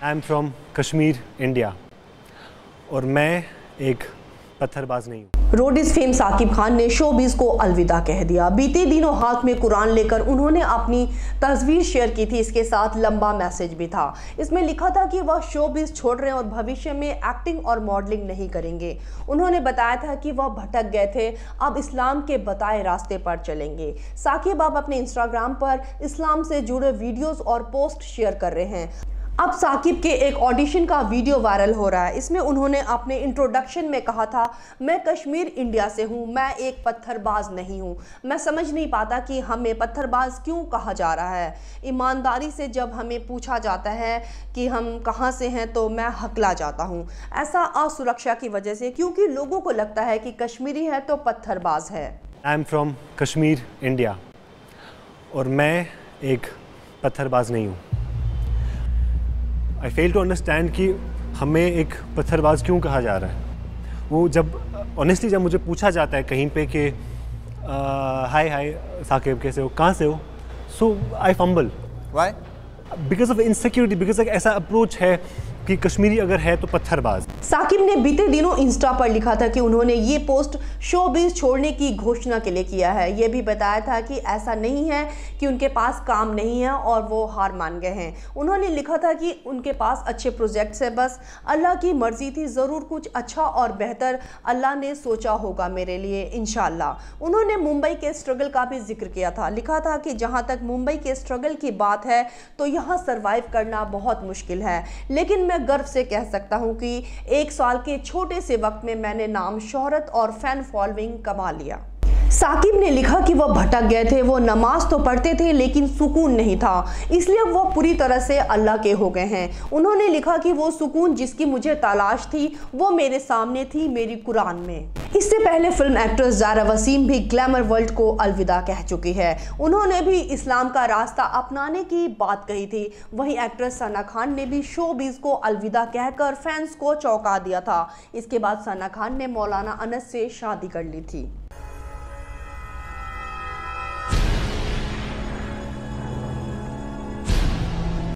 I am from Kashmir, India, और मैं एक पत्थरबाज नहीं हूँ। रोडीज फेम साकिब खान ने शोबिज को अलविदा कह दिया। बीते दिनों हाथ में कुरान लेकर उन्होंने अपनी तस्वीर शेयर की थी। इसके साथ लंबा मैसेज भी था। इसमें लिखा था कि वह शोबिज छोड़ रहे हैं और भविष्य में एक्टिंग और मॉडलिंग नहीं करेंगे। उन्होंने बताया था कि वह भटक गए थे, अब इस्लाम के बताए रास्ते पर चलेंगे। साकिब अब अपने इंस्टाग्राम पर इस्लाम से जुड़े वीडियोस और पोस्ट शेयर कर रहे हैं। अब साकिब के एक ऑडिशन का वीडियो वायरल हो रहा है। इसमें उन्होंने अपने इंट्रोडक्शन में कहा था, मैं कश्मीर इंडिया से हूँ, मैं एक पत्थरबाज नहीं हूँ। मैं समझ नहीं पाता कि हमें पत्थरबाज क्यों कहा जा रहा है। ईमानदारी से जब हमें पूछा जाता है कि हम कहाँ से हैं तो मैं हकला जाता हूँ। ऐसा असुरक्षा की वजह से, क्योंकि लोगों को लगता है कि कश्मीरी है तो पत्थरबाज है। I am from Kashmir, India, और मैं एक पत्थरबाज नहीं हूँ। आई फेल टू अंडरस्टैंड कि हमें एक पत्थरबाज क्यों कहा जा रहा है। वो जब ऑनेस्टली जब मुझे पूछा जाता है कहीं पे कि हाय हाय साकिब कैसे हो, कहाँ से हो, so I fumble. Why? Because of insecurity, because एक ऐसा अप्रोच है कि कश्मीरी अगर है तो पत्थरबाज। साकिब ने बीते दिनों इंस्टा पर लिखा था कि उन्होंने ये पोस्ट शोबिज छोड़ने की घोषणा के लिए किया है। ये भी बताया था कि ऐसा नहीं है कि उनके पास काम नहीं है और वो हार मान गए हैं। उन्होंने लिखा था कि उनके पास अच्छे प्रोजेक्ट्स है, बस अल्लाह की मर्जी थी, ज़रूर कुछ अच्छा और बेहतर अल्लाह ने सोचा होगा मेरे लिए, इंशाल्लाह। उन्होंने मुंबई के स्ट्रगल का भी जिक्र किया था। लिखा था कि जहाँ तक मुंबई के स्ट्रगल की बात है तो यहाँ सर्वाइव करना बहुत मुश्किल है, लेकिन मैं गर्व से कह सकता हूं कि 1 साल के छोटे से वक्त में मैंने नाम, शोहरत और फैन फॉलोइंग कमा लिया। साकिब ने लिखा कि वह भटक गए थे, वो नमाज तो पढ़ते थे लेकिन सुकून नहीं था, इसलिए वो पूरी तरह से अल्लाह के हो गए हैं। उन्होंने लिखा कि वो सुकून जिसकी मुझे तलाश थी वो मेरे सामने थी, मेरी कुरान में। इससे पहले फिल्म एक्ट्रेस ज़ारा वसीम भी ग्लैमर वर्ल्ड को अलविदा कह चुकी है। उन्होंने भी इस्लाम का रास्ता अपनाने की बात कही थी। वहीं एक्ट्रेस सना खान ने भी शोबिज को अलविदा कहकर फैंस को चौंका दिया था। इसके बाद सना खान ने मौलाना अनस से शादी कर ली थी।